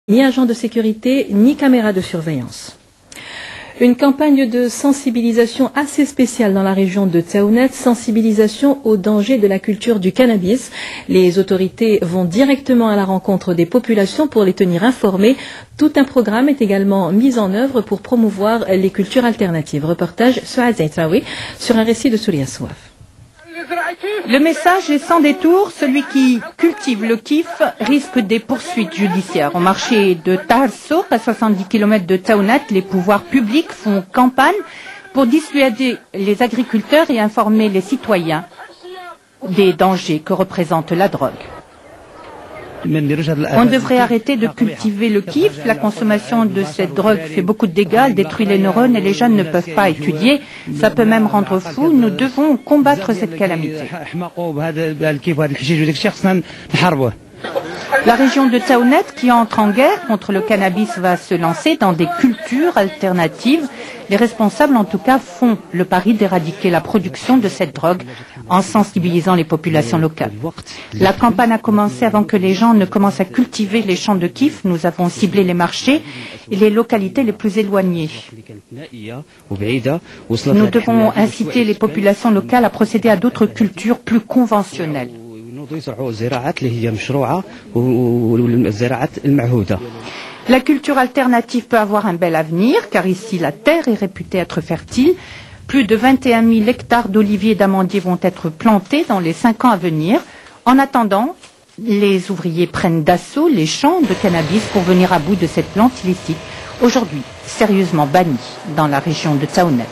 Ni agent de sécurité, ni caméra de surveillance. Une campagne de sensibilisation assez spéciale dans la région de Taounet, sensibilisation au danger de la culture du cannabis. Les autorités vont directement à la rencontre des populations pour les tenir informées. Tout un programme est également mis en œuvre pour promouvoir les cultures alternatives. Reportage Souad Zaitraoui sur un récit de Souria Souaf. Le message est sans détour, celui qui cultive le kiff risque des poursuites judiciaires. Au marché de Tahar-Souk, à 70 km de Taounet, les pouvoirs publics font campagne pour dissuader les agriculteurs et informer les citoyens des dangers que représente la drogue. On devrait arrêter de cultiver le kiff. La consommation de cette drogue fait beaucoup de dégâts, elle détruit les neurones et les jeunes ne peuvent pas étudier. Ça peut même rendre fou. Nous devons combattre cette calamité. La région de Taounet, qui entre en guerre contre le cannabis, va se lancer dans des cultures alternatives. Les responsables, en tout cas, font le pari d'éradiquer la production de cette drogue en sensibilisant les populations locales. La campagne a commencé avant que les gens ne commencent à cultiver les champs de kiff. Nous avons ciblé les marchés et les localités les plus éloignées. Nous devons inciter les populations locales à procéder à d'autres cultures plus conventionnelles. La culture alternative peut avoir un bel avenir, car ici la terre est réputée être fertile. Plus de 21 000 hectares d'oliviers et d'amandiers vont être plantés dans les 5 ans à venir. En attendant, les ouvriers prennent d'assaut les champs de cannabis pour venir à bout de cette plante illicite, aujourd'hui sérieusement bannie dans la région de Taounet.